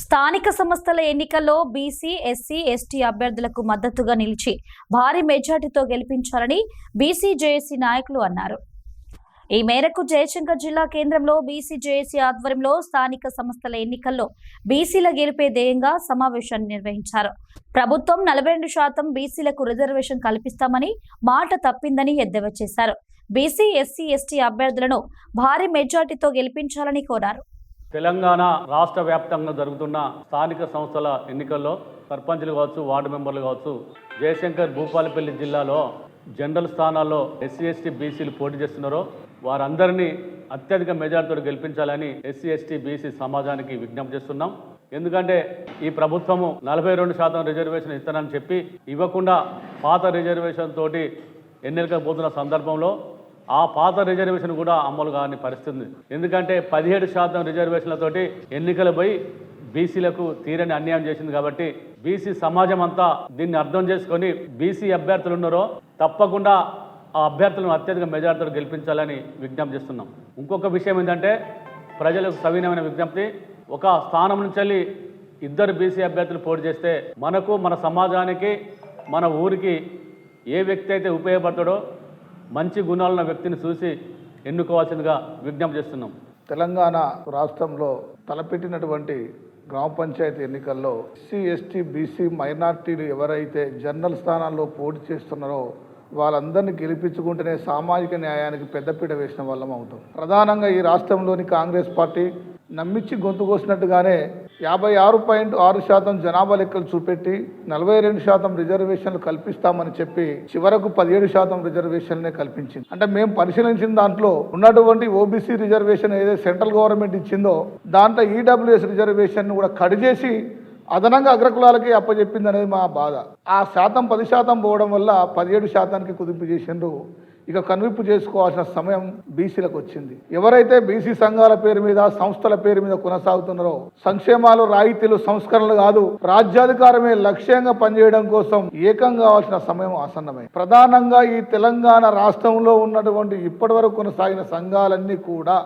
స్థానిక సంస్థల ఎన్నికల్లో బీసీ, ఎస్సీ, ఎస్టీ అభ్యర్థులకు మద్దతుగా నిలిచి భారీ మెజార్టీతో గెలిపించాలని బీసీ జేఏసీ నాయకులు అన్నారు. ఈ మేరకు జయశంకర్ జిల్లా కేంద్రంలో బీసీ జేఏసీ ఆధ్వర్యంలో స్థానిక సంస్థల ఎన్నికల్లో బీసీల గెలిపే ధ్యేయంగా సమావేశాన్ని నిర్వహించారు. ప్రభుత్వం 42% బీసీలకు రిజర్వేషన్ కల్పిస్తామని మాట తప్పిందని ఎద్దేవా చేశారు. బీసీ, ఎస్సీ, ఎస్టీ అభ్యర్థులను భారీ మెజార్టీతో గెలిపించాలని కోరారు. తెలంగాణ రాష్ట్ర వ్యాప్తంగా జరుగుతున్న స్థానిక సంస్థల ఎన్నికల్లో సర్పంచ్లు కావచ్చు, వార్డు మెంబర్లు కావచ్చు, జయశంకర్ భూపాలపల్లి జిల్లాలో జనరల్ స్థానాల్లో ఎస్సీ, ఎస్టీ, బీసీలు పోటీ చేస్తున్నారో వారందరినీ అత్యధిక మెజార్టీతో గెలిపించాలని ఎస్సీ, ఎస్టీ, బీసీ సమాజానికి విజ్ఞప్తి చేస్తున్నాం. ఎందుకంటే ఈ ప్రభుత్వము 42% రిజర్వేషన్ ఇస్తానని చెప్పి ఇవ్వకుండా పాత రిజర్వేషన్ తోటి ఎన్నికలకు పోతున్న సందర్భంలో ఆ పాత రిజర్వేషన్ కూడా అమలు కాని పరిస్థితి. ఎందుకంటే 17% రిజర్వేషన్లతోటి ఎన్నికలు పోయి బీసీలకు తీరని అన్యాయం చేసింది. కాబట్టి బీసీ సమాజం అంతా దీన్ని అర్థం చేసుకొని బీసీ అభ్యర్థులు ఉన్నారో తప్పకుండా ఆ అభ్యర్థులను అత్యధిక మెజార్టీతో గెలిపించాలని విజ్ఞప్తి చేస్తున్నాం. ఇంకొక విషయం ఏంటంటే ప్రజలకు సవినమైన విజ్ఞప్తి, ఒక స్థానం నుంచి వెళ్ళి ఇద్దరు బీసీ అభ్యర్థులు పోటీ చేస్తే మనకు, మన సమాజానికి, మన ఊరికి ఏ వ్యక్తి అయితే ఉపయోగపడతాడో మంచి గుణాలున్న వ్యక్తిని చూసి ఎన్నుకోవాల్సిందిగా విజ్ఞప్తి చేస్తున్నాం. తెలంగాణ రాష్ట్రంలో తలపెట్టినటువంటి గ్రామ పంచాయతీ ఎన్నికల్లో ఎస్సీ, ఎస్టీ, బీసీ మైనార్టీలు ఎవరైతే జనరల్ స్థానాల్లో పోటీ చేస్తున్నారో వాళ్ళందరినీ గెలిపించుకుంటేనే సామాజిక న్యాయానికి పెద్దపీట వేసిన వాళ్ళం అవుతాం. ప్రధానంగా ఈ రాష్ట్రంలోని కాంగ్రెస్ పార్టీ నమ్మించి గొంతు కోసినట్టుగానే 56.6% జనాభా లెక్కలు చూపెట్టి 42% రిజర్వేషన్లు కల్పిస్తామని చెప్పి చివరకు 17% రిజర్వేషన్లే కల్పించింది. అంటే మేము పరిశీలించిన దాంట్లో ఉన్నటువంటి ఓబీసీ రిజర్వేషన్ ఏదైతే సెంట్రల్ గవర్నమెంట్ ఇచ్చిందో దాంట్లో ఈడబ్ల్యూఎస్ రిజర్వేషన్ కూడా కట్ చేసి అదనంగా అగ్రకులాలకి అప్పచెప్పింది అనేది మా బాధ. ఆ శాతం 10% పోవడం వల్ల 17%కి కుదింపు చేసిండ్రు. ఇక కనువిప్పు చేసుకోవాల్సిన సమయం బీసీలకు వచ్చింది. ఎవరైతే బీసీ సంఘాల పేరు మీద, సంస్థల పేరు మీద కొనసాగుతున్నారో సంక్షేమాలు, రాయితీలు, సంస్కరణలు కాదు రాజ్యాధికారమే లక్ష్యంగా పనిచేయడం కోసం ఏకం కావాల్సిన సమయం ఆసన్నమైంది. ప్రధానంగా ఈ తెలంగాణ రాష్ట్రంలో ఉన్నటువంటి ఇప్పటి వరకు కొనసాగిన సంఘాలన్నీ కూడా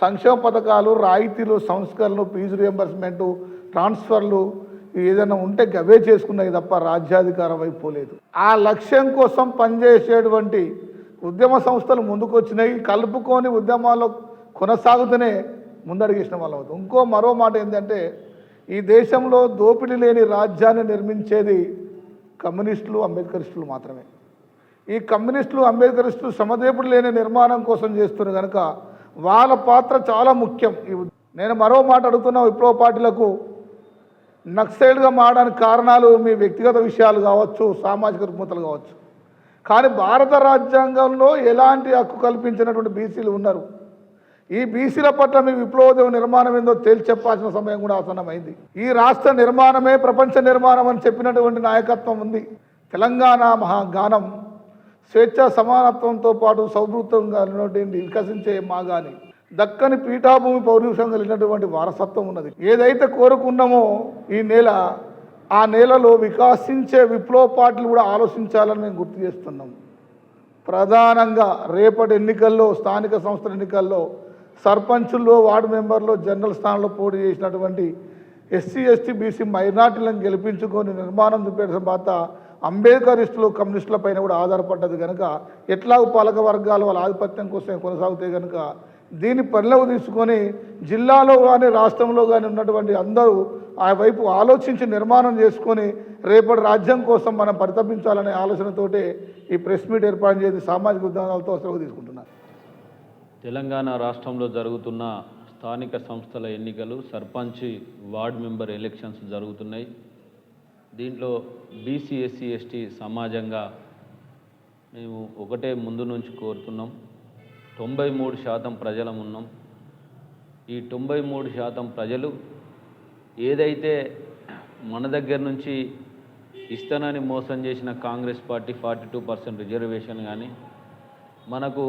సంక్షేమ పథకాలు, రాయితీలు, సంస్కరణలు, ఫీజు రియంబర్స్మెంటు, ట్రాన్స్ఫర్లు ఏదైనా ఉంటే గవే చేసుకున్నాయి తప్ప రాజ్యాధికారం వైపు పోలేదు. ఆ లక్ష్యం కోసం పనిచేసేటువంటి ఉద్యమ సంస్థలు ముందుకు వచ్చినాయి. కలుపుకొని ఉద్యమాల్లో కొనసాగుతూనే ముందడిగేసిన వాళ్ళు అవుతాం. మరో మాట ఏంటంటే ఈ దేశంలో దోపిడీ లేని రాజ్యాన్ని నిర్మించేది కమ్యూనిస్టులు, అంబేద్కరిస్టులు మాత్రమే. ఈ కమ్యూనిస్టులు, అంబేద్కరిస్టులు శ్రమదోపిడీ లేని నిర్మాణం కోసం చేస్తున్నారు కనుక వాళ్ళ పాత్ర చాలా ముఖ్యం. నేను మరో మాట అడుగుతున్నా, విప్లవ పార్టీలకు నక్సైల్గా మారడానికి కారణాలు మీ వ్యక్తిగత విషయాలు కావచ్చు, సామాజిక రుగ్మతలు కావచ్చు, కానీ భారత రాజ్యాంగంలో ఎలాంటి హక్కు కల్పించినటువంటి బీసీలు ఉన్నారు. ఈ బీసీల పట్ల మీ విప్లవోద్యమ నిర్మాణం ఏందో తేల్చి చెప్పాల్సిన సమయం కూడా ఆసన్నమైంది. ఈ రాష్ట్ర నిర్మాణమే ప్రపంచ నిర్మాణం అని చెప్పినటువంటి నాయకత్వం ఉంది. తెలంగాణ మహాగానం స్వేచ్ఛ సమానత్వంతో పాటు సౌభృతంగా వికసించే మాగాని దక్కని పీఠాభూమి పౌరుషం కలిగినటువంటి వారసత్వం ఉన్నది. ఏదైతే కోరుకున్నామో ఈ నేల, ఆ నేలలో వికాసించే విప్లవ పార్టీలు కూడా ఆలోచించాలని మేము గుర్తు చేస్తున్నాం. ప్రధానంగా రేపటి ఎన్నికల్లో, స్థానిక సంస్థల ఎన్నికల్లో సర్పంచుల్లో, వార్డు మెంబర్లో, జనరల్ స్థానంలో పోటీ చేసినటువంటి ఎస్సీ, ఎస్టీ, బీసీ మైనార్టీలను గెలిపించుకొని నిర్మాణం చూపేసిన తర్వాత అంబేద్కరిస్టులు, కమ్యూనిస్టుల పైన కూడా ఆధారపడ్డది కనుక ఎట్లాగూ పాలక వర్గాలు వాళ్ళ ఆధిపత్యం కోసం కొనసాగుతాయి కనుక దీన్ని పరిలోకి తీసుకొని జిల్లాలో కానీ రాష్ట్రంలో కానీ ఉన్నటువంటి అందరూ ఆ వైపు ఆలోచించి నిర్మాణం చేసుకొని రేపటి రాజ్యం కోసం మనం పరితపించాలనే ఆలోచనతోటే ఈ ప్రెస్ మీట్ ఏర్పాటు చేసి సామాజిక ఉద్యమాలతో సెలవు తీసుకుంటున్నారు. తెలంగాణ రాష్ట్రంలో జరుగుతున్న స్థానిక సంస్థల ఎన్నికలు, సర్పంచ్, వార్డ్ మెంబర్ ఎలక్షన్స్ జరుగుతున్నాయి. దీంట్లో బీసీ, ఎస్సీ, ఎస్టీ సమాజంగా మేము ఒకటే ముందు నుంచి కోరుతున్నాం. 93% ప్రజలం ఉన్నాం. ఈ 93% ప్రజలు ఏదైతే మన దగ్గర నుంచి ఇస్తానని మోసం చేసిన కాంగ్రెస్ పార్టీ 42% రిజర్వేషన్ కానీ, మనకు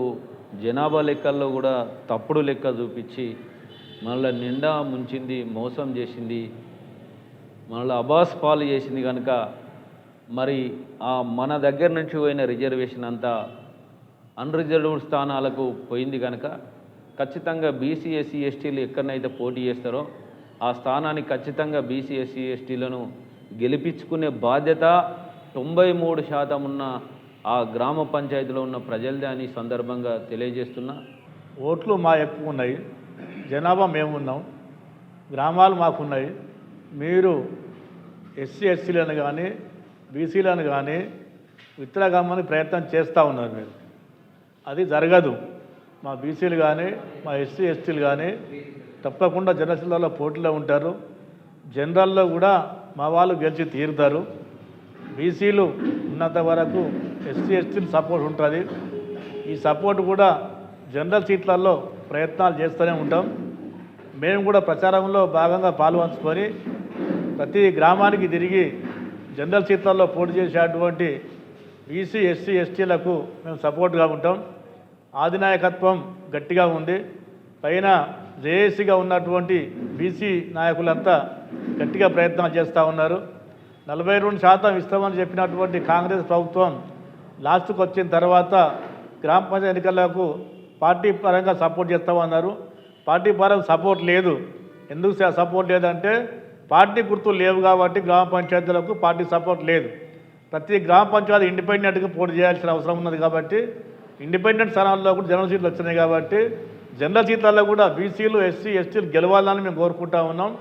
జనాభా లెక్కల్లో కూడా తప్పుడు లెక్క చూపించి మనల్ని నిండా ముంచింది, మోసం చేసింది, మనల్ని అబాస్ పాలు చేసింది కనుక మరి ఆ మన దగ్గర నుంచి పోయిన రిజర్వేషన్ అంతా అన్రిజర్వ్డ్ స్థానాలకు పోయింది కనుక ఖచ్చితంగా బీసీ, ఎస్సీ, ఎస్టీలు ఎక్కడనైతే పోటీ చేస్తారో ఆ స్థానానికి ఖచ్చితంగా బీసీ ఎస్సీ ఎస్టీలను గెలిపించుకునే బాధ్యత 93% ఉన్న ఆ గ్రామ పంచాయతీలో ఉన్న ప్రజలదే అని సందర్భంగా తెలియజేస్తున్నా. ఓట్లు మా ఎక్కువ ఉన్నాయి, జనాభా మేము ఉన్నాం, గ్రామాలు మాకున్నాయి. మీరు ఎస్సీ ఎస్సీలను కానీ బీసీలను కానీ విత్తనగమ్మని ప్రయత్నం చేస్తూ ఉన్నారు. మీరు అది జరగదు. మా బీసీలు కానీ మా ఎస్సీ ఎస్టీలు కానీ తప్పకుండా జనరల్లో పోటీలో ఉంటారు. జనరల్లో కూడా మా వాళ్ళు గెలిచి తీరుతారు. బీసీలు ఉన్నంత వరకు ఎస్సీ ఎస్టీలు సపోర్ట్ ఉంటుంది. ఈ సపోర్ట్ కూడా జనరల్ సీట్లలో ప్రయత్నాలు చేస్తూనే ఉంటాం. మేము కూడా ప్రచారంలో భాగంగా పాల్పంచుకొని ప్రతి గ్రామానికి తిరిగి జనరల్ సీట్లలో పోటీ చేసేటువంటి బీసీ ఎస్సీ ఎస్టీలకు మేము సపోర్ట్గా ఉంటాం. ఆధినాయకత్వం గట్టిగా ఉంది. పైన జేఏసీగా ఉన్నటువంటి బీసీ నాయకులంతా గట్టిగా ప్రయత్నాలు చేస్తూ ఉన్నారు. 42% ఇస్తామని చెప్పినటువంటి కాంగ్రెస్ ప్రభుత్వం లాస్ట్కి వచ్చిన తర్వాత గ్రామ పంచాయతీ ఎన్నికలకు పార్టీ పరంగా సపోర్ట్ చేస్తామన్నారు. పార్టీ పరంగా సపోర్ట్ లేదు. ఎందుకు సపోర్ట్ లేదంటే పార్టీ గుర్తులు లేవు కాబట్టి గ్రామ పంచాయతీలకు పార్టీ సపోర్ట్ లేదు. ప్రతి గ్రామ పంచాయతీ ఇండిపెండెంట్గా పోటీ చేయాల్సిన అవసరం ఉన్నది కాబట్టి ఇండిపెండెంట్ స్థానాల్లో కూడా జనరల్ సీట్లు వచ్చినాయి కాబట్టి జనరల్ సీట్లలో కూడా బీసీలు ఎస్సీ ఎస్టీలు గెలవాలని మేము కోరుకుంటా ఉన్నాం.